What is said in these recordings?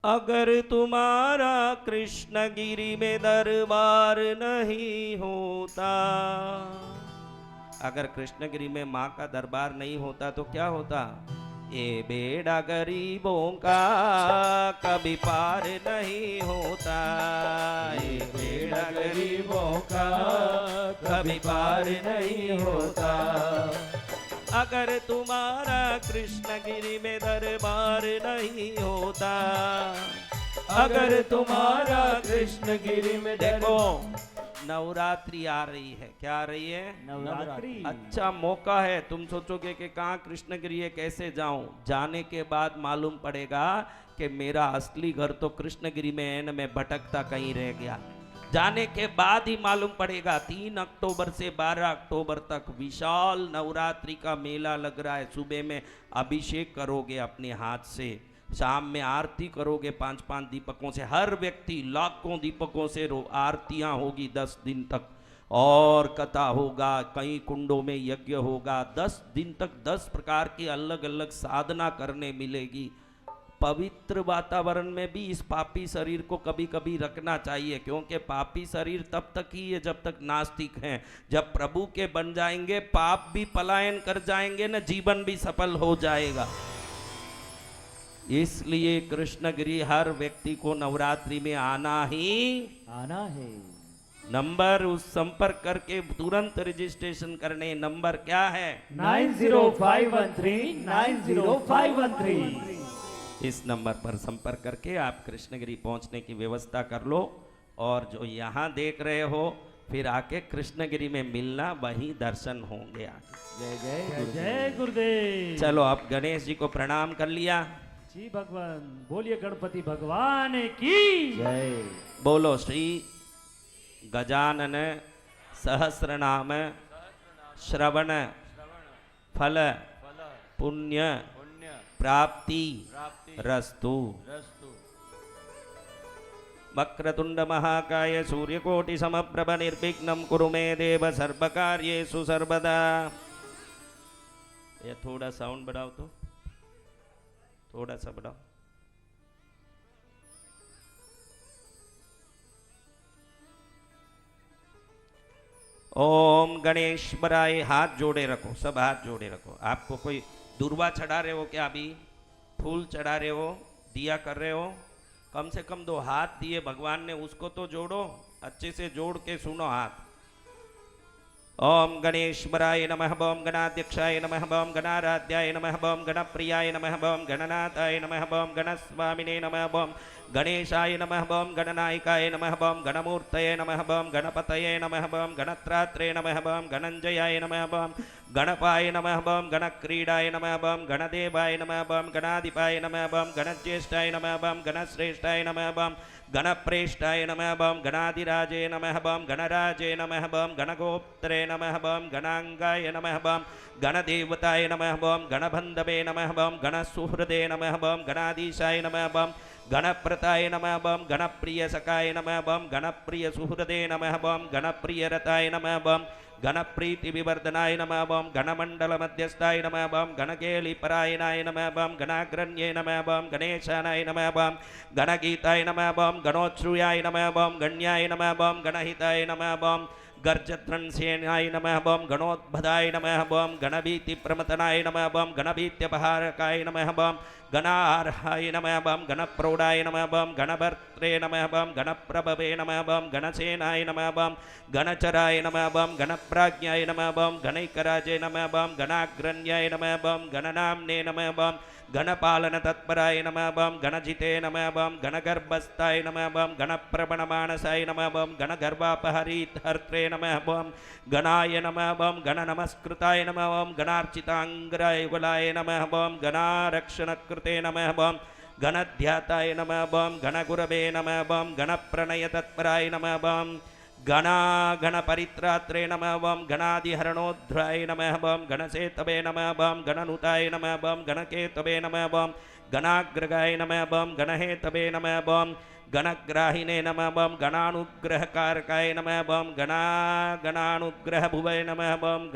अगर तुम्हारा कृष्णगिरी में दरबार नहीं होता, अगर कृष्णगिरी में माँ का दरबार नहीं होता तो क्या होता? ये बेड़ा गरीबों का कभी पार नहीं होता, ये बेड़ा गरीबों का कभी पार नहीं होता। अगर तुम्हारा कृष्णगिरी में दरबार नहीं होता, अगर तुम्हारा कृष्णगिरी में देखो नवरात्रि आ रही है। क्या आ रही है? नवरात्रि। अच्छा मौका है। तुम सोचोगे कि कहाँ कृष्णगिरी है, कैसे जाऊं? जाने के बाद मालूम पड़ेगा कि मेरा असली घर तो कृष्णगिरी में है न, मैं भटकता कहीं रह गया। जाने के बाद ही मालूम पड़ेगा। 3 अक्टूबर से 12 अक्टूबर तक विशाल नवरात्रि का मेला लग रहा है। सुबह में अभिषेक करोगे अपने हाथ से, शाम में आरती करोगे 5-5 दीपकों से, हर व्यक्ति लाखों दीपकों से आरतियां होगी 10 दिन तक, और कथा होगा, कई कुंडों में यज्ञ होगा। 10 दिन तक 10 प्रकार की अलग अलग साधना करने मिलेगी। पवित्र वातावरण में भी इस पापी शरीर को कभी कभी रखना चाहिए, क्योंकि पापी शरीर तब तक ही है जब तक नास्तिक हैं। जब प्रभु के बन जाएंगे पाप भी पलायन कर जाएंगे न, जीवन भी सफल हो जाएगा। इसलिए कृष्णगिरी हर व्यक्ति को नवरात्रि में आना है। नंबर उस संपर्क करके तुरंत रजिस्ट्रेशन करने। नंबर क्या है? 90513 90513। इस नंबर पर संपर्क करके आप कृष्णगिरी पहुंचने की व्यवस्था कर लो। और जो यहाँ देख रहे हो फिर आके कृष्णगिरी में मिलना, वहीं दर्शन होंगे आगे। जय जय जय गुरुदेव। चलो अब गणेश जी को प्रणाम कर लिया जी भगवान। बोलिए गणपति भगवान की जय। बोलो श्री गजानन सहस्रनाम श्रवण फल पुण्य प्राप्ति रस्तु। वक्रतुंड महाकाय सूर्यकोटि समप्रभ निर्विघ्नं कुरु मे देव सर्वकार्येषु सर्वदा। ये थोड़ा साउंड बढ़ाओ, तो थोड़ा सा बढ़ाओ। ओम गणेश्वराय। हाथ जोड़े रखो, सब हाथ जोड़े रखो। आपको कोई दुर्वा चढ़ा रहे हो क्या? अभी फूल चढ़ा रहे हो, दिया कर रहे हो? कम से कम 2 हाथ दिए भगवान ने, उसको तो जोड़ो। अच्छे से जोड़ के सुनो हाथ। ओम गणेश्वराय नमः। ओम गणाध्यक्षाय नमः। ओम गणाराध्याय नमः। ओम गणप्रियाय नमः। ओम गणनाथाय नमः। ओम गणस्वामिने नमः। ओम गणेशाय नमः। ओम गणनायकाय नमः। ओम गणमूर्तये नमः। ओम गणपतये नमः। ओम गणत्रात्रे नमः। ओम गणंजयाय नमः। ओम गणपाय नमः। ओम गणक्रीडाय नमः। ओम गणदेवाय नमः। ओम गणाधिपाय नमः। ओम गणज्येष्ठाय नमः। ओम गणश्रेष्ठाय नमः। ओम गणप्रेष्ठाय नमः। ओम गणाधिराजे नमः। ओम गणराजे नमः। ओम गणगोप्त्रे नमः। ओम गणांगाय नमः। ओम गणदेवताय नमः। ओम गणबंधवे नमः। ओम गणसुहृदे नमः। ओम गणाधीशाय नमः। ओम गणप्रताय नमः। ओम गणप्रिय सखाय नमः। ओम गणप्रिय सुहृदे नमः। ओम गणप्रिय रताय नमः। ओम गणप्रीति विवर्धनाय नमः। ओम गणमंडल मध्यस्थाय नमः। ओम गणकेलिपरायणाय नमः। ओम गणाग्रण्ये नमः। ओम गणेशानाय नमः। ओम गणगीताय नमः। ओम गणोच्छ्रुयाय नमः। ओम गण्याय नमः। ओम गणहिताय नमः। ओम गर्जत्रंसेनाय नमः। ओम गणोद्भदाय नमः। ओम गणभीतिप्रमतनाय नमः। ओम गणभीत्यपहारकाय नमः। ओम गणार्हाय नमः। ओम गणप्रौढाय नमः। ओम गणभर्त्रे नमः। ओम गणप्रभवे नमः। ओम गणसेनाय नमः। ओम गणचराय नमः। ओम गणप्राज्ञाय नमः। ओम गणैकराजे नमः। ओम गणाग्रण्याय नमः। ओम गणनाम्ने नमः। ओम गणपालन तत्पराय नमः। ओम गणजिते नमः। ओम गणगर्भस्थाय नमः। ओम गणप्रवणमानसाय नमः। ओम गणगर्भापहरितहर्त्रे नमः। ओम गणाय नमः। ओम गणनमस्कृताय नमः। ओम गणार्चितांग्राय कुलाय नमः। ओम गणारक्षणकृते नमः। ओम गणध्याताय नमः। ओम गणगुरवे नमः। ओम गणप्रणय तत्पराय नमः। ओम गणपरित्रात्रे नमः। ओम गणादिहरणोध्राय नमः। ओम गणसेतवे नमः। ओम गणनुताय नमः। ओम गणकेतवे नमः। ओम गणाग्रगाय नमः। ओम गणहेतवे नमः। ओम गणग्राहिने नमः बम गणानुग्रहकारकाय नमः बम गणानुग्रह भुवय नमः बम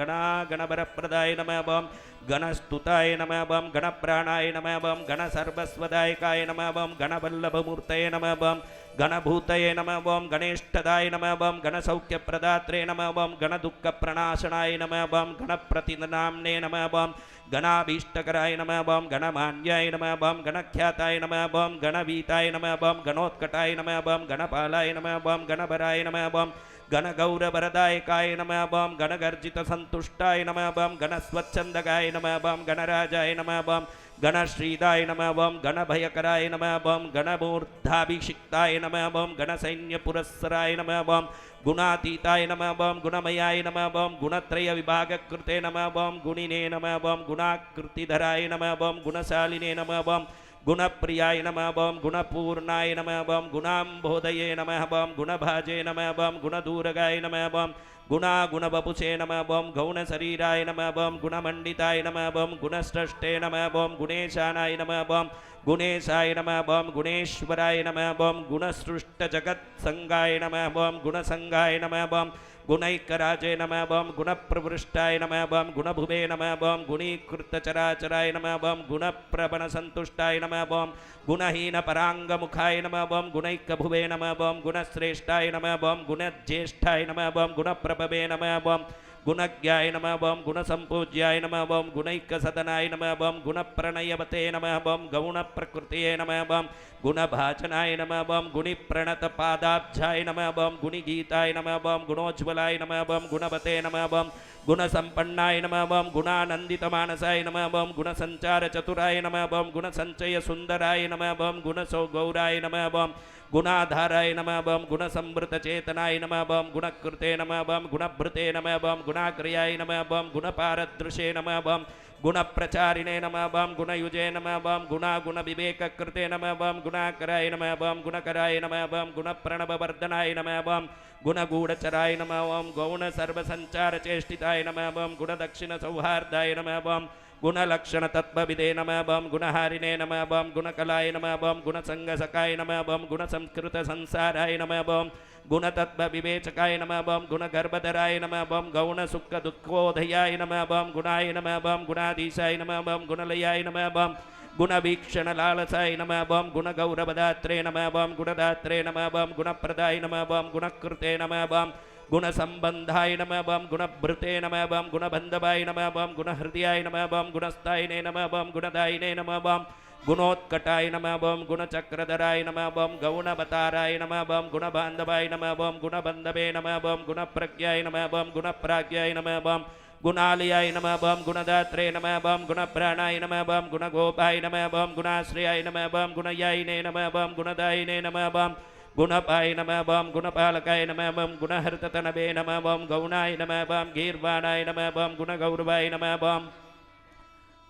गणवरप्रदाय नमः बम गणस्तुताय नमः बम गणप्राणाय नमः बम गणसर्वस्वदायकाय नमः बम गणवल्लभमूर्तये नमः बम गणभूतये नमः बम गणेष्ठदाय नमः बम गणसौख्यप्रदात्रे नमः बम गणदुःखप्रणाशनाय नमः बम गणप्रतिनाम्ने नमः बम गणाभीष्टकराय नमः बम गणमान्याय नमः बम गणख्याताय नमः बम गणवीताय नमः बम गणोत्कटाय नमः बम गणपालाय नमः बम गणभराय नमः बम गणगौरवरदायकाय नमः बम गणगर्जितसन्तुष्टाय नमः बम गणस्वच्छन्दगाय नमः बम गणराजाय नमः बम गणश्रीदाय नमः बम गणभयकराय नमः बम गणमूर्धाभिषिक्ताय नमः बम गणसैन्यपुरस्सराय नमः बम गुणातीताय नमः बम गुणमयाय नमः बम गुणत्रय विभागकृते नमः बम गुणिने नमः बम गुणाकृतिधराय नमः बम गुणशालिने नमः बम गुणप्रियाय नमः बम गुणपूर्णाय नमः बम गुणाम्भोदये नमः बम गुणभाजे नमः बम गुणदूरगाय नमः बम गुणबपुषे नमः बम गौणशरीराय नमः बम गुणमण्डिताय नमः बम गुणस्रष्टे नमः बम गुणेशानाय नमः बम गुणेशाय नमः बम गुणेश्वराय नमः बम गुणसृष्टजगत्संगाय नमः बम गुणसंगाय नमः बम गुणैकराजे नमः बम गुणप्रवृष्टाय नमः बम गुणभुवे नमः बम गुणीकृतचराचराय नमः बम गुणप्रवणसन्तुष्टाय नमः बम गुणहीनपराङ्गमुखाय नमः बम गुणैकभुवे नमः बम गुणश्रेष्ठाय नमः बम गुणज्येष्ठाय नमः बम गुणप्रभवे नमः बम गुणज्ञाय नमः बम गुणसम्पूज्याय नमः बम गुणैकसदनाय नमः बम गुणप्रणयवते नमः बम गौणप्रकृतये नमः बम गुणभाजनाय नमः बम गुणिप्रणतपादाब्जाय नमः बम गुणिगीताय नमः बम गुणोज्ज्वलाय नमः बम गुणवते नमः बम गुणसम्पन्नाय नमः बम गुणानन्दितमानसाय नमः बम गुणसञ्चारचतुराय नमः बम गुणसञ्चयसुन्दराय नमः बम गुणसौगौराय नमः बम गुणाधाराय नमः बम गुणसंवृतचेतनाय नमः बम गुणकृते नमः बम गुणभृते नमः बम गुणाक्रियाय नमः बम गुणपारदृशे नमः बम गुणप्रचारिणे नमः बम गुणयुजे नमः बम गुणविवेककृते नमः बम गुणाकराय नमः बम गुणकराय नमः बम गुणप्रणववर्धनाय नमः बम गुणगूढचराय नमः बम गौणसर्वसञ्चारचेष्टिताय नमः बम गुणदक्षिणसौहार्दाय नमः बम गुणलक्षणतत्त्वविदे नमः बम गुणहारिणे नमः बम गुणकलाय नमः बम गुणसंगसकाय नमः बम गुणसंस्कृतसंसाराय नमः बम गुणतत्त्वविवेचकाय नमः बम गुणगर्भधराय नमः बम गौणसुखदुःखोदयाय नमः बम गुणाय नमः बम गुणाधीशाय नमः बम गुणलयाय नमः बम गुणवीक्षणलालसाय नमः बम गुणगौरवदात्रे नमः बम गुणदात्रे नमः बम गुणप्रदाय नमः बम गुणकृते नमः बम गुणसंबंधाय नमः बम गुणभृते नमः बम गुणबन्धवाय नमः बम गुणहृदयाय नमः बम गुणस्थायिने नमः बम गुणदायिने नमः बम गुणोत्कटाय नमः बम गुणचक्रधराय नमः बम गौणवताराय नमः बम गुणबान्धवाय नमः बम गुणबन्धवे नमः बम गुणप्रज्ञाय नमः बम गुणप्राज्ञाय नमः बम गुणालयाय नमः बम गुणदात्रे नमः बम गुणप्राणाय नमः बम गुणगोपाय नमः बम गुणाश्रयाय नमः बम गुणयायिने नमः बम गुणदायिने नमः बम गुणपाय नमः बम गुणपालकाय नमः बम गुणहर्ततनवे नमः बम गौणाय नमः बम गीर्वाणाय नमः बम गुणगौरवाय नमः बम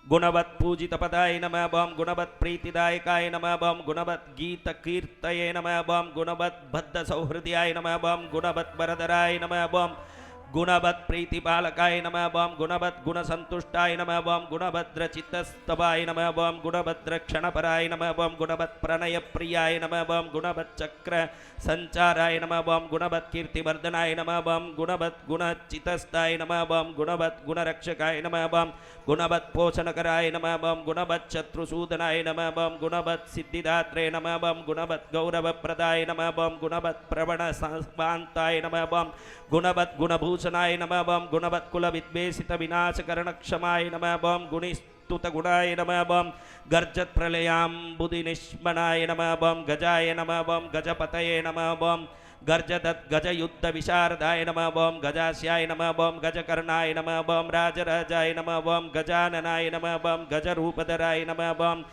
गुणवत्पूजितपदाय नमः बम गुणवत्प्रीतिदायकाय नमः बम गुणवद्गीतकीर्तये नमः बम गुणवद्बद्धसौहृदयाय नमः बम गुणवद्वरदराय नमः बम गुणवत्प्रीतिपालकाय नमः बम गुणवद्गुणसन्तुष्टाय नमः बम गुणभद्रचित्तस्तवाय नमः बम गुणभद्रक्षणपराय नमः बम गुणवत्प्रणयप्रियाय नमः बम गुणवच्चक्रसञ्चाराय नमः बम गुणवत्कीर्तिवर्धनाय नमः बम गुणवद्गुणचितस्ताय नमः बम गुणवद्गुणरक्षकाय नमः बम गुणवत्पोषणकराय नमः बम गुणवत्शत्रुसूदनाय नमः बम गुणवत्सिद्धिदात्रे नमः बम गुणवद्गौरवप्रदाय नमः बम गुणवत्प्रवणसंस्पान्ताय नमः बम गुणवद्गुणभूषणाय नमः बम गुणवत्कुलविद्वेषितविनाशकरणक्षमाय नमः बम गुणिस्तुतगुणाय नमः बम गर्जत्प्रलयाम्बुदिनिष्मनाय नमः बम गजाय नमः बम गजपतये नमः बम गजयुद्धविशारदाय नमः बम गजास्याय नमः बम गजकर्णाय नमः बम राजराजाय नमः बम गजाननाय नमः बम गजरूपधराय नमः बम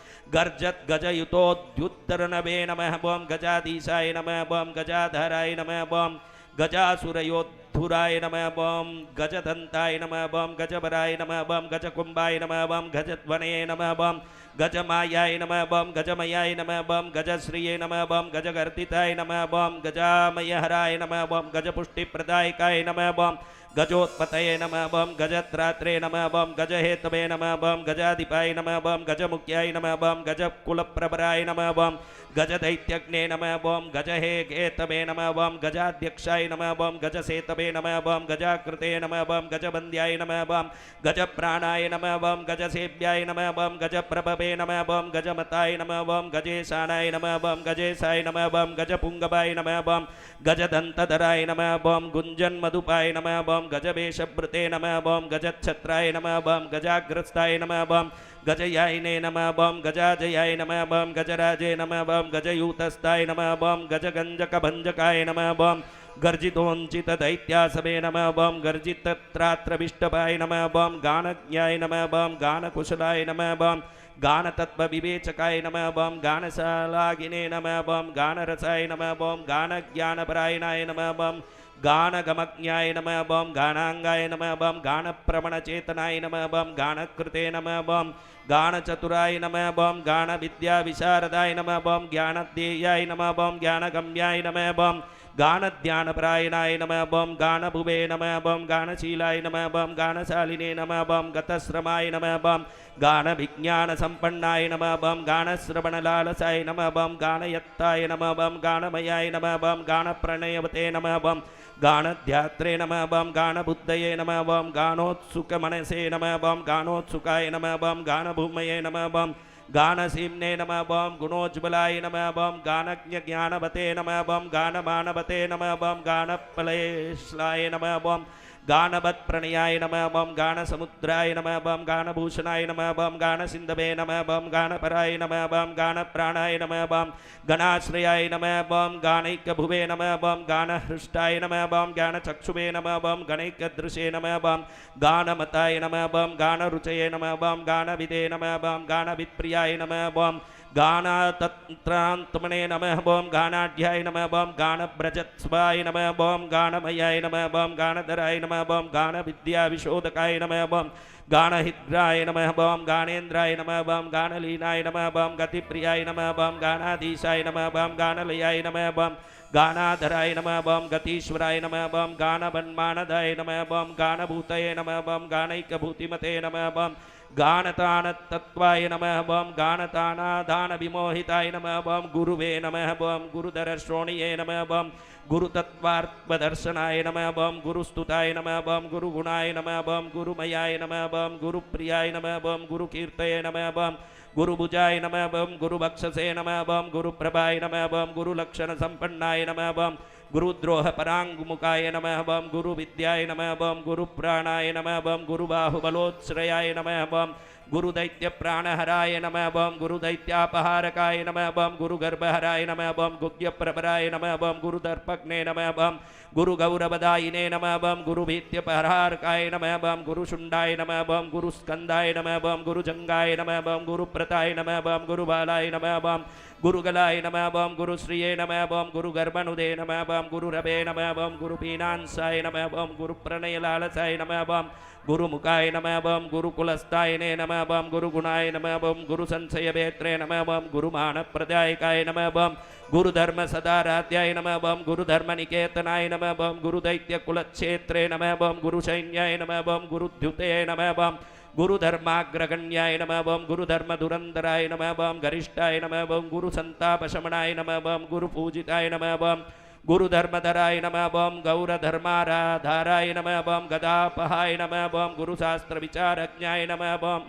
गजयुतोद्युत्तरनवे नमः बम गजाधीशाय नमः बम गजाधराय नमः बम गजासुरयोद्ध गजोद्धुराय नमः बम गजदंताय नमः बम गजबराय नमः बम गजकुंभाय नमः बम गजध्वनये नमः बम गजमायाय नमः बम गजमयाय नमः बम गजश्रिये नमः बम गजगर्दिताय नमः बम गजामयहराय नमः बम गजपुष्टिप्रदायकाय नमः बम गजोत्पतये नमः बम गजत्रात्रे नमः बम गजहेतवे नमः बम गजाधिपाय नमः बम गजमुख्याय नमः बम गजकुलप्रभराय नमः बम गजदैत्यग्ने नमः बम गजहेतवे नमः बम गजाध्यक्षाय नमः बम गजसेतवे नमः बम गजाकृते नमः बम गजबन्द्याय नमः बम गजप्राणाय नमः बम गजसेव्याय नमः बम गजप्रभवे नमः बम गजमताय नमः बम गजेशानाय नमः बम गजेशाय नमः बम गजपुंगवाय नमः बम गजदंतधराय नमः बम गुंजन्मधुपाय नमः बम गजवेशभृते नमः बम गजच्छत्राय नमः बम गजाग्रस्ताय नमः बम गजयायिने नमः बम गजाजयाय नमः बम गजराजे नमः बम गजयूतस्ताय नमः बम गजगंजकभंजकाय नमः बम गर्जितोञ्चितदैत्यासवे नमः बम गर्जितत्रात्रविष्टपाय नमः बम गानज्ञाय नमः बम गानकुशलाय नमः बम गानतत्त्वविवेचकाय नमः बम गानशालागिने नमः बम गानरसाय नमः बम गानज्ञानपरायणाय नमः बम गानगमज्ञाय नमः बम गानांगाय नमः बम गानप्रवणचेतनाय नमः बम गानकृते नमः बम गानचतुराय नमः बम गानविद्याविशारदाय नमः बम ज्ञानध्येयाय नमः बम ज्ञानगम्याय नमः बम गानध्यानपरायणाय नमः बम गानभुवे नमः बम गानशीलाय नमः बम गानशालिने नमः बम गतश्रमाय नमः बम गानविज्ञानसम्पन्नाय नमः बम गानश्रवणलालसाय नमः बम गानयत्ताय नमः बम गानमयाय नमः बम गानप्रणयवते नमः बम गानध्यात्रे नमः बम गानबुद्धये नमः बम गानोत्सुकमनसे नमः बम गानोत्सुकाय नमः बम गानभूमये नमः बम गानसीम्ने नमः बम गुणोज्ज्वलाय नमः बम गानज्ञानवते नमः बम गानमानवते नमः बम गानपलेश्लाय नमः बम गानवत्प्रणयाय नमः बम गानसमुद्राय नमः बम गानभूषणाय नमः बम गानसिन्धवे नमः बम गानपराय नमः बम गानप्राणाय नमः बम गणाश्रयाय नमः बम गानैकभुवे नमः बम गानहृष्टाय नमः बम गानचक्षुवे नमः बम गणैकदृशे नमः बम गानमताय नमः बम गानरुचये नमः बम गानविदे नमः बम गानविप्रियाय नमः बम गानतन्त्रान्तमने नमः बम गानाढ्याय नमः बम गानव्रजत्स्वाय नमः बम गानमयाय नमः बम गानधराय नमः बम गानविद्याविशोधकाय नमः बम गानहिद्राय नमः बम गानेन्द्राय नमः बम गानलीनाय नमः बम गतिप्रियाय नमः बम गानाधीशाय नमः बम गानलयाय नमः बम गानाधराय नमः बम गतीश्वराय नमः बम गानवन्मानदाय नमः बम गानभूतये नमः बम गानैकभूतिमते नमः बम गानतानतत्त्वाय नमः बम गानतानादानविमोहिताय नमः बम गुरुवे नमः बम गुरुधरश्रोणिये नमः बम गुरुतत्त्वार्थदर्शनाय नमः बम गुरुस्तुताय नमः बम गुरुगुणाय नमः बम गुरुमयाय नमः बम गुरुप्रियाय नमः बम गुरुकीर्तये नमः बम गुरुभुजाय नमः बम गुरुभक्षसे नमः बम गुरुप्रभाय नमः बम गुरुलक्षणसम्पन्नाय नमः बम गुरुद्रोहपराङ्गमुखाय नमः बम गुरुविद्याय नमः बम गुरुप्राणाय नमः बम गुरुबाहुबलोत्श्रयाय नमः बम गुरुदैत्यप्राणहराय नमः बम गुरुदैत्यापहारकाय नमः बम गुरुगर्भहराय नमः बम गुह्यप्रभराय नमः बम गुरुदर्पग्ने नमः बम गुरुगौरवदायिने नमः बम गुरुभीत्यपहारकाय नमः बम गुरुशुण्डाय नमः बम गुरुस्कन्दाय नमः बम गुरुजङ्गाय नमः बम गुरुप्रताय नमः बम गुरुबालाय नमः बम गुरुगलाय नमः बम गुरुश्रिये नमः बम गुरुगर्भनुदे नमः बम गुरुरवे नमः बम गुरुपीनांसाय नमः बम गुरुप्रणयलालसाय नमः बम गुरुमुखाय नमः बम गुरुकुलस्थायिने नमः बम गुरुगुणाय नमः बम गुरुसंशयवेत्रे नमः बम गुरुमानप्रदायकाय नमः बम गुरुधर्मसदाराध्याय नमः बम गुरुधर्मनिकेतनाय नमः बम गुरुदैत्यकुलक्षेत्रे नमः बम गुरुसैन्याय नमः बम गुरुद्युते नमः बम गुरुधर्माग्रगण्याय नमः बम गुरुधर्मधुरन्धराय नमः बम गरिष्ठाय नमः बम गुरुसन्तापशमनाय नमः बम गुरुपूजिताय नमः बम गुरुधर्मधराय नमः बम गौरधर्माराधाराय नमः बम गदापहाय नमः बम गुरुशास्त्रविचारज्ञाय नमः बम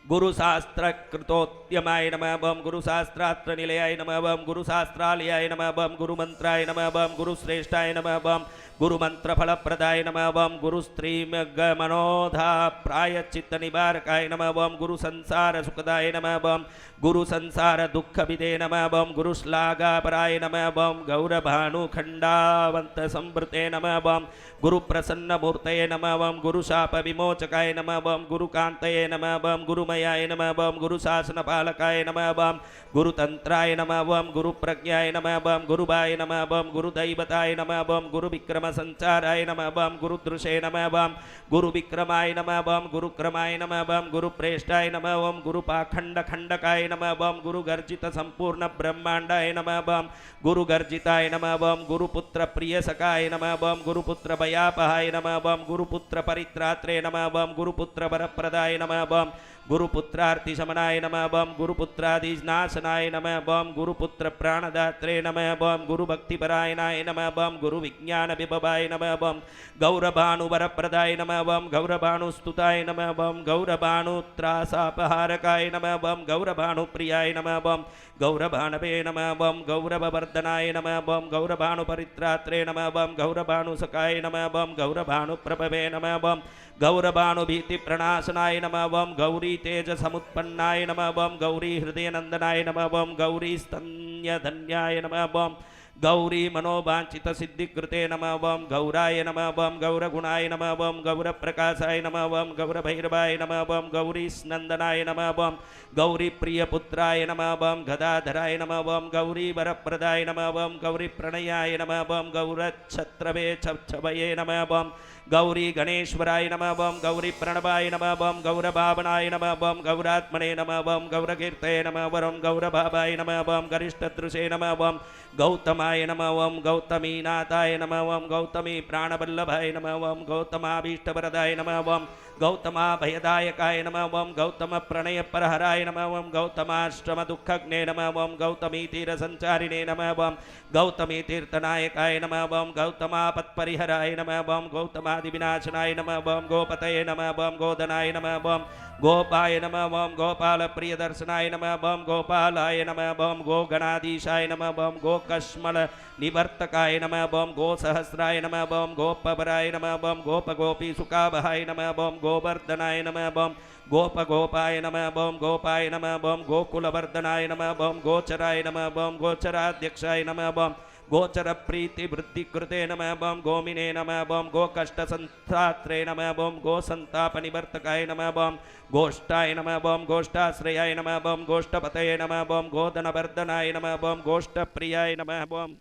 गुरुशास्त्रकृतोद्यमाय नमः बम गुरुशास्त्रात्रनिलयाय नमः बम गुरुशास्त्रालयाय नमः बम गुरुमन्त्राय नमः बम गुरुश्रेष्ठाय नमः बम गुरुमन्त्रफलप्रदाय नमः बम गुरुस्त्रीमनोधा प्रायश्चित्तनिवारकाय नमः बम गुरुसंसारसुखदाय नमः बम गुरुसंसारदुःखविदे नमः बम गुरुश्लाघापराय नमः बम गौरभानुखण्डावन्तसंवृते नमः बम गुरुप्रसन्नमूर्तये नमः बम गुरुशापविमोचकाय नमः बम गुरुकान्तये नमः बम गुरुमय गुरुमयाय नमः बम गुरु शासन पालकाय नमः बम गुरुतंत्राय नमः बम गुरु प्रज्ञाय नमः बम गुरुबाय नमः बम गुरुदैवताय नमः बम गुरु विक्रम संचाराय नमः बम गुरुदृशे नमः बम गुरु विक्रमाय नमः बम गुरु क्रमाय नमः बम गुरु प्रेष्ठाय नमः बम गुरु पाखंड खंडकाय नमः बम गुरु गर्जित संपूर्ण ब्रह्मांडाय नमः बम गुरु गर्जिताय नमः बम गुरुपुत्र प्रिय सकाय नमः बम गुरुपुत्र भयापहाय नमः बम गुरुपुत्र परित्रात्रे नमः बम गुरुपुत्र वरप्रदाय नमः बम गुरुपुत्रार्ति शमनाय नमः बम गुरुपुत्रादिनाशनाय नमः बम गुरुपुत्र प्राणदात्रे नमः बम गुरुभक्तिपरायणाय नमः बम गुरु विज्ञान विभवाय नमः बम गौरभानुवरप्रदाय नमः बम गौरभानुस्तुताय नमः बम गौरभानुत्रासापहारकाय नमः बम गौरभानुप्रियाय नमः बम गौरभानवे नमः बम गौरववर्धनाय नमः बम गौरभानुपरित्रात्रे नमः बम गौरभानुसकाय नमः बम गौरभानुप्रभवे नमः बम गौरभानुभीति प्रणाशनाय नमः बम गौरी तेज समुत्पन्नाय नमः बम गौरी हृदय नंदनाय नमः बम गौरी स्तन्यधन्याय नमः बम गौरी मनोवांचित सिद्धिकृते नमः बम गौराय नमः बम गौरगुणाय नमः बम गौरप्रकाशाय नमः बम गौरभैरवाय नमः बम गौरी स्नंदनाय नमः बम गौरी प्रियपुत्राय नमः बम गदाधराय नमः बम गौरी वरप्रदाय नमः बम गौरी प्रणयाय नमः बम गौरच्छत्रवे छवये नमः बम गौरी गणेश्वराय नमः बम गौरी प्रणवाय नमः बम गौरभावनाय नमः बम गौरात्मने नमः बम गौरकीर्तये नमः वरम गौरभावाय नमः बम गरिष्ठदृशे नमः बम गौतमाय नमः बम गौतमीनाथाय नमः बम गौतमी प्राणवल्लभाय नमः बम गौतमाभीष्टवरदाय नमः बम गौतमाभयदायकाय नमः बम गौतम प्रणयपरहराय नमः बम गौतमाश्रम दुःखग्ने नमः बम गौतमी तीरसंचारिणे नमः बम गौतमी तीर्थनायकाय नमः बम गौतमापत्परिहराय नमः बम गौतमादिविनाशनाय नमः बम गोपतये नमः बम गोदनाय नमः बम गोपाय नमः बम गोपाल प्रियदर्शनाय नमः बम गोपालाय नमः बम गोगणाधीशाय नमः बम गोकश्मल निवर्तकाय नमः बम गोसहस्राय नमः बम गोपवराय नमः बम गोपगोपी सुखावहाय नमः बम गोवर्धनाय नमः बम गोपगोपाय नमः बम गोपाय नमः बम गोकुलवर्धनाय नमः बम गोचराय नमः बम गोचराध्यक्षाय नमः बम गोचर प्रीति वृद्धि कृते नमः बम गोमिने नमः बम गो कष्ट संतात्रे नमः बम गो संताप निवर्तकाय नमः बम गोष्ठाय नमः बम गोष्ठाश्रयाय नमः बम गोष्ठपतये नमः बम गोधनवर्धनाय नमः बम गोष्ठप्रियाय नमः बम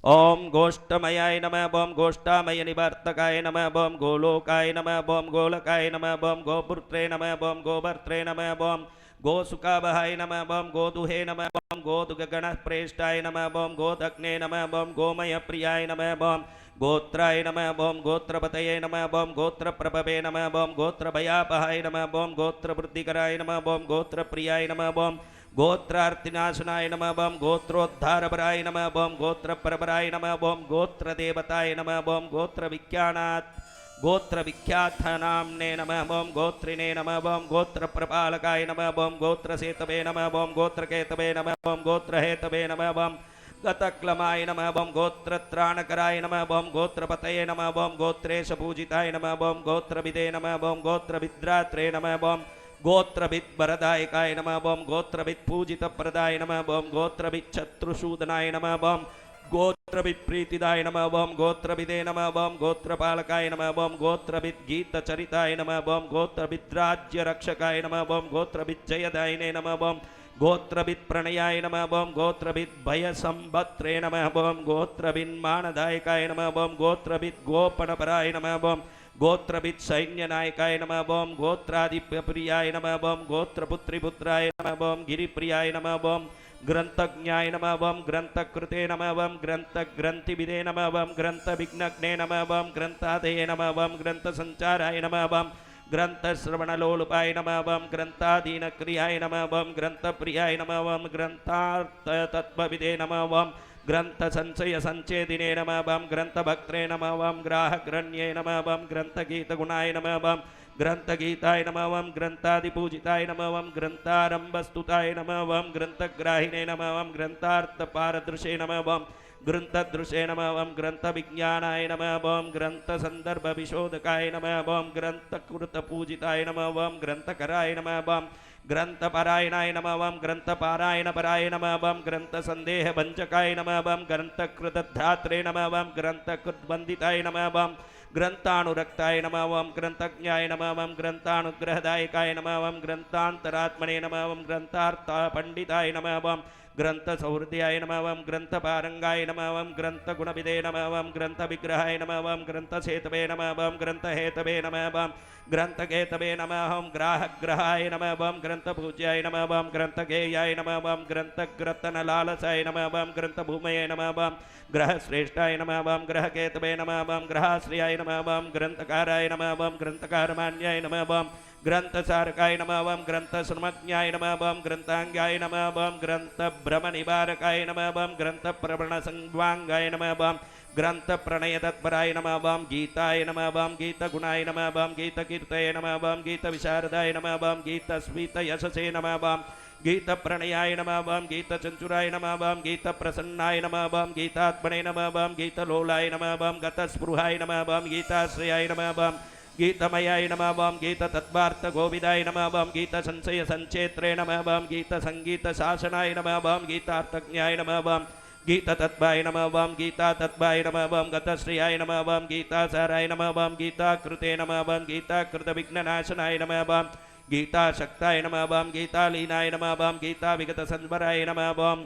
ओम गोष्ठमयाय नमः बम गोष्ठामय निवर्तकाय नमः बम गोलोकाय नमः बम गोलकाय नमः बम गोपुत्रे नमः बम गोभर्त्रे नमः बम गोसुखावहाय नमः बम गोदुहे नमः बम गोदुगणप्रेष्ठाय नमः बम गोदग्ने नमः बम गोमय प्रियाय नमः बम गोत्राय नमः बम गोत्रपतये नमः बम गोत्रप्रभवे नमः बम गोत्रभयापहाय नमः बम गोत्रवृद्धिकराय नमः बम गोत्रप्रियाय नमः बम गोत्रार्तिनाशनाय नमः बम गोत्रोद्धारपराय नमः बम गोत्रपरपराय नमः बम गोत्रदेवताय नमः बम गोत्रविख्यानात् गोत्र विख्यात नामने नमः बम गोत्रिणे नमः बम गोत्र प्रपालकाय नमः बम गोत्र सेतवे नमः बम गोत्र केतवे नमः बम गोत्र हेतवे नमः बम गतक्लमाय नमः बम गोत्र त्राणकराय नमः बम गोत्रपतये नमः बम गोत्रेश पूजिताय नमः बम गोत्रविदे नमः बम गोत्रविद्रात्रे नमः बम गोत्रविद्वरदायकाय नमः बम गोत्रवित्पूजितप्रदाय नमः बम गोत्रविच्छत्रुशूदनाय नमः बम गोत्रवित्प्रीतिदाय नमः बम गोत्रविदे नमः बम गोत्रपालकाय नमः बम गोत्रविद्गीतचरिताय नमः बम गोत्रविद्राज्यरक्षकाय नमः बम गोत्रविज्जयदायिने नमः बम गोत्रवित्प्रणयाय नमः बम गोत्रविद्भयसंभत्रे नमः बम गोत्रविन्मानदायकाय नमः बम गोत्रविद्गोपनपराय नमः बम गोत्रवित्सैन्यनायकाय नमः बम गोत्रादिप्यप्रियाय नमः बम गोत्रपुत्रिपुत्राय नमः बम गिरिप्रियाय नमः बम ग्रंथज्ञाय नमः बम ग्रंथकृते नमः बम ग्रंथग्रंथिविदे नमः बम ग्रंथविघ्नग्ने नमः बम ग्रंथादये नमः बम ग्रंथसंचाराय नमः बम ग्रंथश्रवणलोलुपाय नमः बम ग्रंथाधीनक्रियाय नमः बम ग्रंथप्रियाय नमः बम ग्रंथार्थतत्त्वविदे नमः बम ग्रंथसंचयसंचेदिने नमः बम ग्रंथभक्त्रे नमः बम ग्राहग्रण्ये नमः बम ग्रंथगीतगुणाय नमः बम ग्रंथगीताय नमः वम ग्रंथादिपूजिताय नमः वम ग्रंथारंभस्तुताय नमः वम ग्रंथग्राहिणे नमः वम ग्रंथार्थपारदृशे नमः वम ग्रंथदृशे नमः वम ग्रंथविज्ञानाय नमः वम ग्रंथसंदर्भविशोधकाय नमः वम ग्रंथकृतपूजिताय नमः वम ग्रंथकराय नमः वम ग्रंथपरायणाय नमः वम ग्रंथपारायणपराय नमः वम ग्रंथसंदेहभञ्जकाय नमः वम ग्रंथकृतधात्रे नमः वम ग्रंथकृतवन्दिताय नमः वम ग्रंथानुरक्ताय नमः ओम ग्रंथज्ञाय नमः ओम ग्रंथानुग्रहदायकाय नमः ओम ग्रंथांतरात्मने नमः ओम ग्रंथार्थ पंडिताय नमः ओम ग्रंथ सौहृदयाय नमः ओम ग्रंथ पारंगाय नमः ओम ग्रंथ गुणविदे नमः ओम ग्रंथ विग्रहाय नमः ओम ग्रंथ सेतवे नमः ओम ग्रंथ हेतवे नमः ओम ग्रंथ केतवे नमः ओम ग्राहग्रहाय नमः ओम ग्रंथ पूज्याय नमः ओम ग्रंथ गेयाय नमः ओम ग्रंथ ग्रतन लालसाय नमः ओम ग्रंथ भूमये नमः ओम ग्रह श्रेष्ठाय नमः ओम ग्रह केतवे नमः ओम ग्रहाश्रयाय नमः ओम ग्रंथकाराय नमः ओम ग्रंथकारमान्याय नमः ओम ग्रंथ सारकाय नमः ओम ग्रंथ श्रमज्ञाय नमः ओम ग्रंथांगाय नमः ओम ग्रंथ भ्रम निवारकाय नमः ओम ग्रंथ प्रवण संवांगाय नमः ओम ग्रंथ प्रणय तत्पराय नमः ओम गीताय नमः ओम गीत गुणाय नमः ओम गीत कीर्तये नमः ओम गीत विशारदाय नमः ओम गीत स्वीत यशसे नमः ओम गीत प्रणयाय नमः ओम गीत चंचुराय नमः ओम गीत प्रसन्नाय नमः ओम गीतात्मने नमः ओम गीत लोलाय नमः ओम गत स्पृहाय नमः ओम गीताश्रयाय नमः ओम गीतमयाय नमः ओम गीत तत्वार्थ गोविदाय नमः ओम गीत संशय संचेत्रे नमः ओम गीत संगीत शासनाय नमः ओम गीतार्थज्ञाय नमः ओम गीत तत्वाय नमः ओम गीता तत्वाय नमः ओम गतश्रियाय नमः ओम गीता साराय नमः ओम गीता कृते नमः ओम गीता कृत विघ्ननाशनाय नमः ओम गीता शक्ताय नमः ओम गीता लीनाय नमः ओम गीता विगत संवराय नमः ओम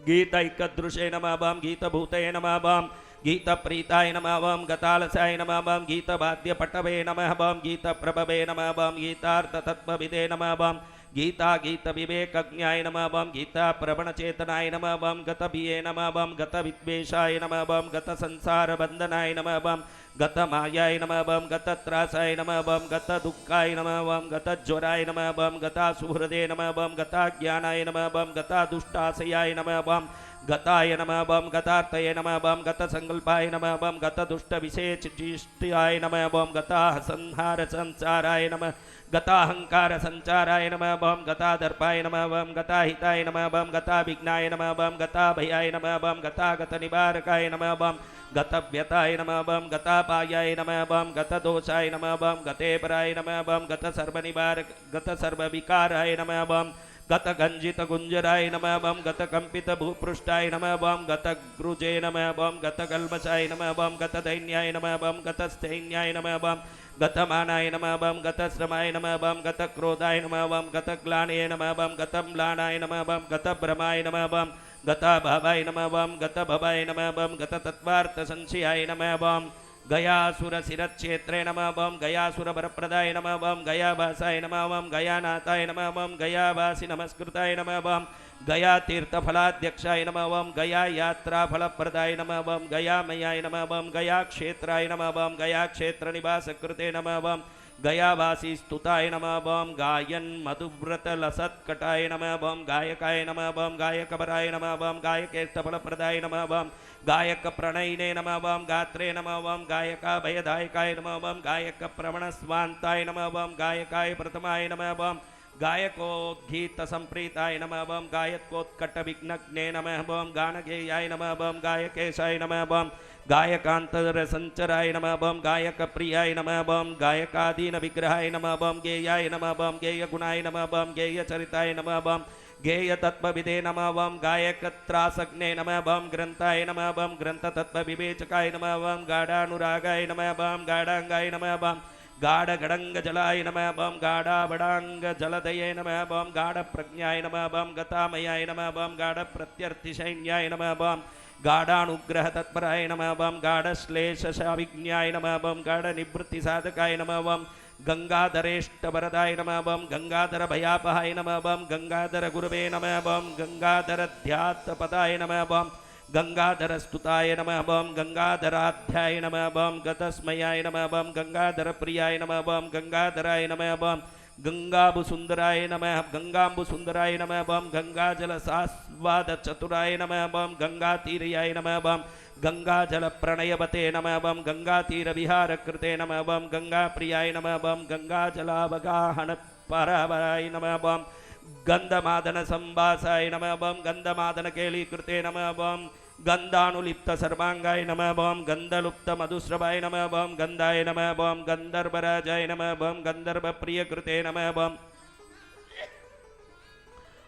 गीत ऐकदृशे नमः ओम गीत भूतये नमः ओम गीत प्रीताय नमः ओम गतालसाय नमः ओम गीत वाद्य पटवे नमः ओम गीत प्रभवे नमः ओम गीतार्थ तत्वविदे नमः ओम गीता गीत विवेकज्ञाय नमः ओम गीता प्रवण चेतनाय नमः ओम गत बिये नमः ओम गत विद्वेषाय नमः ओम गत संसार बंधनाय नमः ओम गत मायाय नमः ओम गत त्रासाय नमः ओम गत दुःखाय नमः ओम गत ज्वराय नमः ओम गता सुहृदे नमः ओम गता ज्ञानाय नमः ओम गता दुष्टाशयाय नमः ओम गताय नमः ओम गतार्थये नमः ओम गत संकल्पाय नमः ओम गत दुष्ट विशेषजिष्टाय नमः ओम गता संहार संसाराय नमः गताहंकार संचाराय नमः ओम गता दर्पाय नमः ओम गता हिताय नमः ओम गता विघ्नाय नमः ओम गता भयाय नमः ओम गता गत निवारकाय नमः ओम गत व्यताय नमः ओम गता पायाय नमः ओम गत दोषाय नमः ओम गते पराय नमः ओम गत सर्व निवारक गत सर्व विकाराय नमः ओम गत गंजित गुंजराय नमः ओम गत कंपित भूपृष्ठाय नमः ओम गत ग्रुजे नमः ओम गत कल्मषाय नमः ओम गत दैन्याय नमः ओम गत स्थैन्याय नमः ओम गत मानाय नमः ओम गत श्रमाय नमः ओम गत क्रोधाय नमः ओम गत ग्लानये नमः ओम गत म्लानाय नमः ओम गत भ्रमाय नमः ओम गत भावाय नमः ओम गत भवाय नमः ओम गत तत्वार्थ संशयाय नमः ओम गयासुर शिरक्षेत्रे नमः ओम गयासुर वरप्रदाय नमः ओम गयावासाय नमः ओम गयानाथाय नमः ओम गयावासी नमस्कृताय नमः ओम गया तीर्थफलाध्यक्षाय नमः ओम गया यात्रा फलप्रदाय नमः ओम गयामयाय नमः ओम गया क्षेत्राय नमः ओम गया क्षेत्र निवास कृते नमः ओम गयावासी स्तुताय नमः ओम गायन मधुव्रत लसत्कटाय नमः ओम गायकाय नमः ओम गायकवराय नमः ओम गायकेष्टफलप्रदाय नमः ओम गायक प्रणयिने नमः ओम गात्रे नमः ओम गायका भयदायकाय नमः ओम गायक प्रवण स्वान्ताय नमः ओम गायकाय प्रथमाय नमः ओम गायकोद्गीत संप्रीताय नमः ओम गायकोत्कट विघ्नग्ने नमः ओम गानगेयाय नमः ओम गायकेशाय नमः ओम गायकांतर संचराय नमः ओम गायक प्रियाय नमः ओम गायकादीन विग्रहाय नमः ओम गेयाय नमः ओम गेय गुणाय नमः ओम गेय चरिताय नमः ओम गेय तत्वविदे नमः ओम गायक त्रासग्ने नमः ओम ग्रंथाय नमः ओम ग्रंथ तत्व विवेचकाय नमः ओम गाढ़ानुरागाय नमः ओम गाढ़ांगाय नमः ओम गाढ़ गड़ंग जलाय नमः ओम गाढ़ा बड़ांग जलदये नमः ओम गाढ़ प्रज्ञाय नमः ओम गतामयाय नमः ओम गाढ़ प्रत्यर्थिसैन्याय नमः ओम गाढ़ानुग्रह तत्पराय नमः ओम गाढ़ श्लेष शाविज्ञाय नमः ओम गाढ़ निवृत्ति साधकाय नमः ओम गंगाधरेष्ट वरदाय नमः ओम गंगाधर भयापहाय नमः ओम गंगाधर गुरुवे नमः ओम गंगाधर ध्यात पदाय नमः ओम गंगाधर स्तुताय नमः ओम गंगाधराध्याय नमः ओम गतस्मयाय नमः ओम गंगाधर प्रियाय नमः ओम गंगाधराय नमः ओम गंगाबुसुंदराय नमः गंगांबुसुंदराय नमः ओम गंगाजल सास्वाद चतुराय नमः ओम गंगातीर्याय नमः ओम गंगाजल प्रणयवते नमः ओम गंगातीर विहार कृते नमः ओम गंगाप्रियाय नमः ओम गंगाजलावगाहन परावराय नमः ओम गंधमादन संवासाय नमः ओम गंधमादन केली कृते नमः ओम गंधानुलिप्त सर्वांगाय नमः ओम गंधलुप्त मधुस्रवाय नमः ओम गंधाय नमः ओम गंधर्वराजाय नमः ओम गंधर्व प्रिय कृते नमः ओम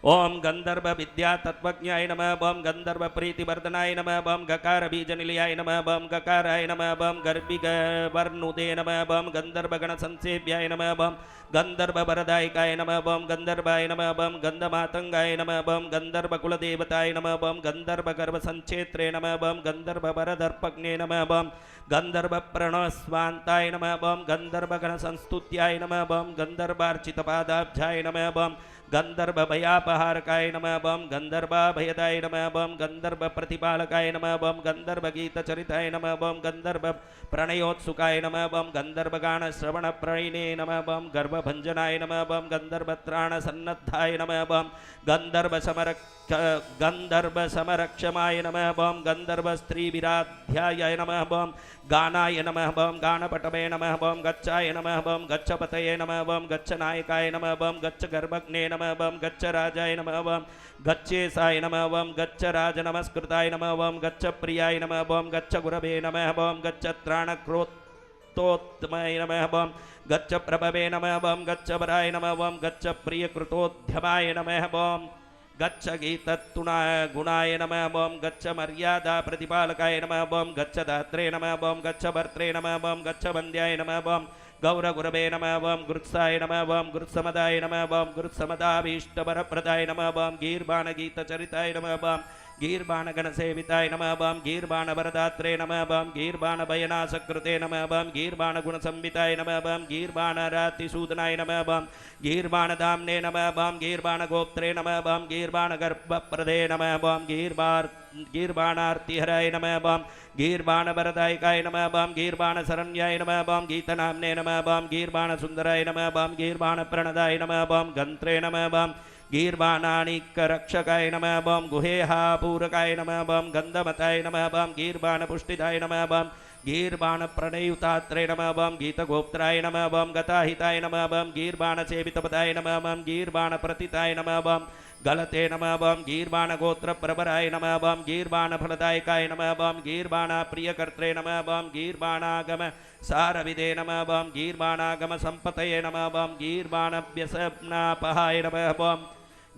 ओम गंधर्व विद्या तत्वज्ञाय नमः बम गंधर्व प्रीतिवर्धनाय नमः बम गकार बीज निलयाय नमः बम गकाराय नमः बम गर्भिग वर्णुदे नमः बम गंधर्व गण संसेव्याय नमः बम गंधर्व वरदायकाय नमः बम गंधर्वाय नमः बम गंधमातंगाय नमः बम गंधर्व कुलदेवताय नमः बम गंधर्व गर्भ संचेत्रे नमः बम गंधर्व वरदर्पज्ञे नमः बम गंधर्व प्रणस्वान्ताय नमः बम गंधर्व गण संस्तुत्याय नमः बम गंधर्वार्चित पादाब्जाय नमः बम गंधर्व भयापहारकाय नमः बम गंधर्वाभयदाय नमः बम गंधर्व प्रतिपालकाय नमः बम गंधर्व गीत चरिताय नमः बम गंधर्व प्रणयोत्सुकाय नमः बम गंधर्व गान श्रवण प्रणिने नमः बम गर्भभंजनाय नमः बम गंधर्व त्राण सन्नद्धाय नमः बम गंधर्व समरक्षमाय नमः बम गंधर्व स्त्री विराध्याय नमः बम गानाय नमः बम गानपटवे नमः बम गच्छाय नमः बम गच्छपतये नमः बम गच्छ नायकाय नमः बम गच्छ गर्भग्ने नमः बम गच्छ राजाय नमः बम गच्छेसाय नमः बम गच्छ राज नमस्कृताय नमः बम गच्छ प्रियाय नमः बम गच्छ गुरवे नमः बम गच्छ त्राणक्रोत्तोत्तमाय नमः बम गच्छ प्रभवे नमः बम गच्छ वराय नमः बम गच्छ प्रियकृतोद्यमाय नमः बम गच्छ गीतत्तुणाय गुणाय नमः बम गच्छ मर्यादा प्रतिपालकाय नमः बम गच्छ दात्रे नमः बम गच्छ भर्त्रे नमः बम गच्छ वन्द्याय नमः बम गौरगुरवे नमः बम गुरुत्साय नमः बम गुरुत्समदाय नमः बम गुरुत्समदाभीष्टवरप्रदाय नमः बम गीर्बाण गीतचरिताय नमः बम गीर्बाण गणसेविताय नमः बम गीर्बाण वरदात्रे नमः बम गीर्बाण भयनाशकृते नमः बम गीर्बाण गुणसंविताय नमः बम गीर्बाण रातिसूदनाय नमः बम गीर्बाण दाम्ने नमः बम गीर्बाण गोप्त्रे नमः बम गीर्बाण गर्भप्रदे नमः बम गीर्बाणार्तिहराय नमः बम गीर्बाण वरदायकाय नमः बम गीर्बाण शरण्याय नमः बम गीतनाम्ने नमः बम गीर्बाण सुंदराय नमः बम गीर्बाण प्रणदाय नमः बम गंत्रे नमः बम गीर्बाणानिकरक्षकाय नमः बम गुहेहापूरकाय नमः बम गंधमताय नमः बम गीर्बाण पुष्टिदाय नमः बम गीर्बाण प्रणयुतात्रे नमः बम गीतगोप्त्राय नमः बम गताहिताय नमः बम गीर्बाण सेवितपदाय नमः बम गीर्बाण प्रतिताय नमः बम गलते नमः बम गीर्बाण गोत्र प्रवराय नमः बम गीर्बाण फलदायकाय नमः बम गीर्बाण प्रियकर्त्रे नमः बम गीर्बाणागम सारविदे नमः बम गीर्बाणागम संपतये नमः बम गीर्बाण व्यसनापहाय नमः बम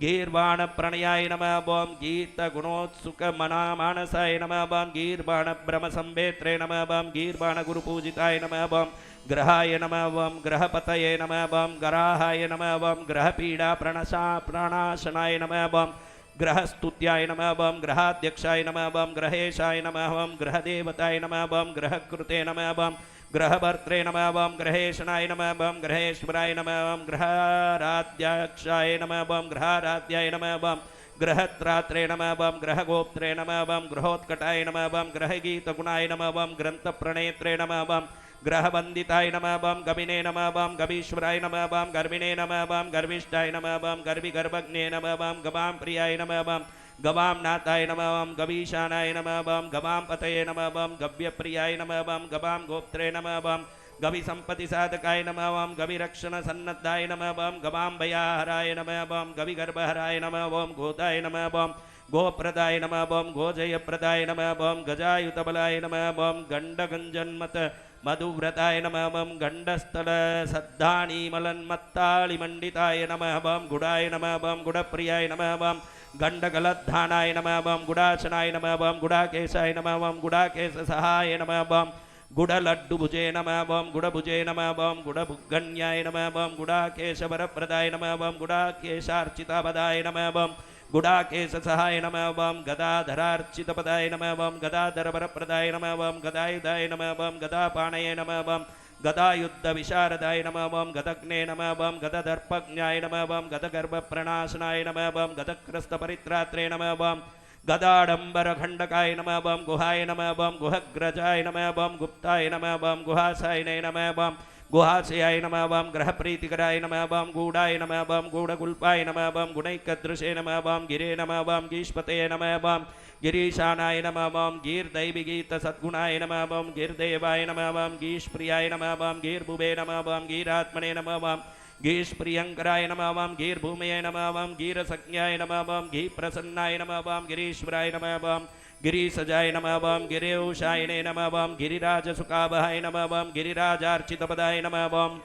गीर्बाण प्रणयाय नमः बम गीत गुणोत्सुक मना मानसाय नमः बम गीर्बाण ब्रह्म संवेत्रे नमः बम गीर्बाण गुरुपूजिताय नमः बम ग्रहाय नमः बम ग्रहपतये नमः बम ग्राहाय नमः बम ग्रहपीडा प्रणाशनाय नमः बम ग्रहस्तुत्याय नमः बम ग्रहाध्यक्षाय नमः बम ग्रहेशाय नमः बम ग्रहदेवताय नमः बम ग्रहकृते नमः बम ग्रहभर्त्रे नमः बम ग्रहेशनाय नमः बम ग्रहेश्वराय नमः बम ग्रहाराध्याक्षाय नमः बम ग्रहाराध्याय नमः बम ग्रहत्रात्रे नमः बम ग्रहगोप्त्रे नमः बम ग्रहोत्कटाय नमः बम ग्रहगीतगुणाय नमः बम ग्रन्थप्रणेत्रे नमः बम ग्रहवन्दिताय नमः बम गमिने नमः बम गवीश्वराय नमः बम गर्भिणे नमः बम गर्विष्ठाय नमः बम गर्भिगर्भज्ञे नमः बम गवां प्रियाय नमः बम गवां नाथाय नमः बम गवीशानाय नमः बम गवां पतये नमः बम गव्यप्रियाय नमः बम गवां गोप्त्रे नमः बम गवि संपत्ति साधकाय नमः बम गविरक्षण सन्नद्धाय नमः बम गवां भयाहराय नमः बम गविगर्भहराय नमः बम गोदाय नमः बम गोप्रदाय नमः बम गोजयप्रदाय नमः बम गजायुतबलाय नमः बम गण्डगञ्जन्मत मधुव्रताय नमः बम गण्डस्थल सद्धानीमलन्मत्तालिमण्डिताय नमः बम गुडाय नमः बम गुडप्रियाय नमः बम गण्डगलद्धानाय नमः बम गुडाचनाय नमः बम गुडाकेशाय नमः बम गुडाकेशसहाय नमः बम गुडलड्डुभुजे नमः बम गुडभुजे नमः बम गुडभुगन्याय नमः बम गुडाकेशवरप्रदाय नमः बम गुडाकेशार्चितापदाय नमः बम गुडाकेशसहाय नमः बम गदाधरार्चितपदाय नमः बम गदाधरवरप्रदाय नमः बम गदायुधाय नमः बम गदापाणये नमः बम गदायुद्धविशारदाय नमः बम गदग्ने नमः बम गददर्पज्ञाय नमः बम गदगर्भप्रणाशनाय नमः बम गदक्रस्तपरित्रात्रे नमः बम गदाडम्बरखण्डकाय नमः बम गुहाय नमः बम गुहग्रजाय नमः बम गुप्ताय नमः बम गुहासायने नमः बम गुहाशयाय नमः बम ग्रहप्रीतिकराय नमः बम गूढाय नमः बम गूढगुल्पाय नमः बम गुणैकदृशे नमः बम गिरे नमः बम गीष्पतये नमः बम गिरीशानाय नमः बम गीर्दैविगीतसद्गुणाय नमः बम गीर्देवाय नमः बम गीष्प्रियाय नमः बम गीर्भुवे नमः बम गीरात्मने नमः बम गीष्प्रियंकराय नमः बम गीर्भूमये नमः बम गीरसज्ञाय नमः बम गीप्रसन्नाय नमः बम गिरीश्वराय नमः बम गिरीसजाय नमः बम गिरिशायने नमः बम गिरिराजसुकाभहाय नमः बम गिरिराजार्चितपदाय नमः बम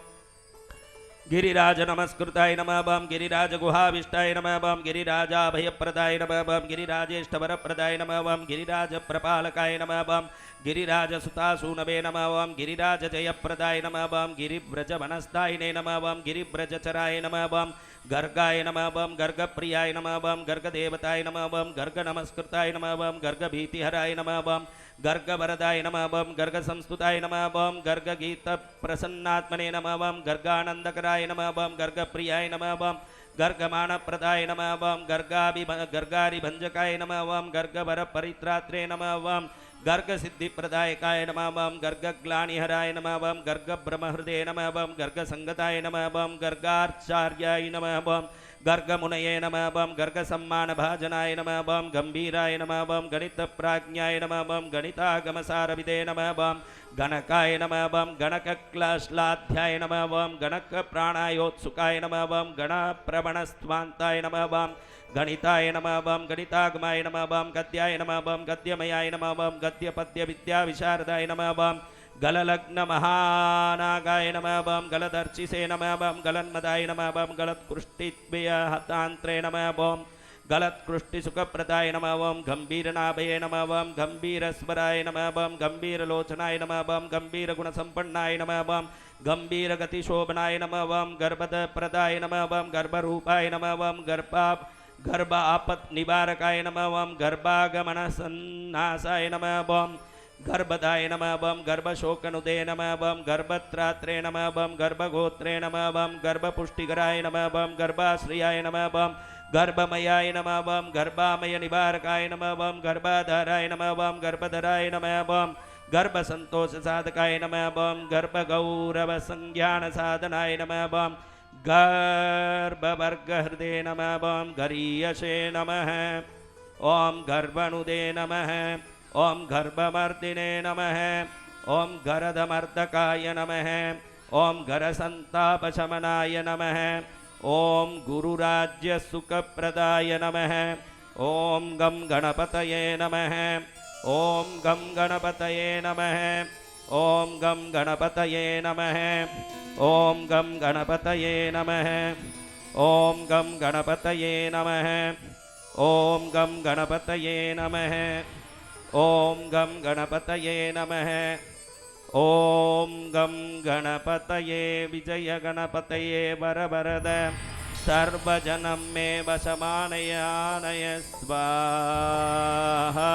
गिरिराज नमस्कृताय नमः बम गिरिराज गुहाविष्टाय नमः बम गिरिराजाभयप्रदाय नमः बम गिरिराजेष्टवरप्रदाय नमः बम गिरिराज प्रपालकाय नमः बम गिरिराज सुतासूनवे नमः बम गिरिराज जयप्रदाय नमः बम गिरिव्रज वनस्तायिने नमः बम गिरिव्रजचराय नमः बम गर्गाय नमः बम गर्गप्रियाय नमः बम गर्गदेवताय नमः बम गर्ग नमस्कृताय नमः बम गर्गभीतिहराय नमः बम गर्गवरदाय नमः बम गर्गसंस्तुताय नमः बम गर्गगीतप्रसन्नात्मने नमः बम गर्गानन्दकराय नमः बम गर्गप्रियाय नमः बम गर्गमानप्रदाय नमः बम गर्गारिभञ्जकाय नमः बम गर्गवरपरित्रात्रे नमः बम गर्गसिद्धिप्रदायकाय नमः बम गर्गग्लानिहराय नमः बम गर्गब्रह्महृदे नमः बम गर्गसङ्गताय नमः बम गर्गार्चार्याय नमः बम गर्गमुनये नमः बम गर्गसम्मानभाजनाय नमः बम गंभीराय नमः बम गणितप्राज्ञाय नमः बम गणितागमसारविदे नमः बम गणकाय नमः बम गणकक्लाश्लाध्याय नमः बम गणकप्राणायोत्सुकाय नमः बम गणप्रवणस्त्वान्ताय नमः बम गणिताय नमः बम गणितागमाय नमः बम गद्याय नमः बम गद्यमयाय नमः बम गद्यपद्यविद्याविशारदाय नमः बम गललग्नमहानागाय नमः बम गलदर्चिसे नमः बम गलन्मदाय नमः बम गलत्कृष्टिद्वयहतान्त्रे नमः बम गलत्कृष्टिसुखप्रदाय नमः बम गंभीरनाभये नमः बम गंभीरस्वराय नमः बम गंभीरलोचनाय नमः बम गंभीरगुणसम्पन्नाय नमः बम गंभीरगतिशोभनाय नमः बम गर्भदप्रदाय नमः बम गर्भरूपाय नमः बम गर्भ आपत् निवारकाय नमः बम गर्भागमनसन्नासाय नमः बम गर्भदाय नमः बम गर्भशोकनुदे नमः बम गर्भत्रात्रे नमः बम गर्भगोत्रे नमः बम गर्भपुष्टिकराय नमः बम गर्भाश्रयाय नमः बम गर्भमयाय नमः बम गर्भामय निवारकाय नमः बम गर्भाधाराय नमः बम गर्भधराय नमः बम गर्भसंतोष साधकाय नमः बम गर्भगौरव संज्ञान साधनाय नमः बम गर्भवर्गहृदे नमः बम गरीयसे नमः ओम गर्भनुदे नमः ओम गर्भमर्दिने नमः ओम गरदमर्दकाय नमः ओम गरसंतापशमनाय नमः ओम गुरुराज्यसुखप्रदाय नमः ओम गम गणपतये नमः ओम गम गणपतये नमः ओम गम गणपतये नमः ओम गम गणपतये नमः ओम गम गणपतये नमः ओम गम गणपतये नमः ओम गम गणपतये नमः ओम गम गणपतये विजय गणपतये वरवरद सर्वजनं मे वशमानय आनय स्वाहा।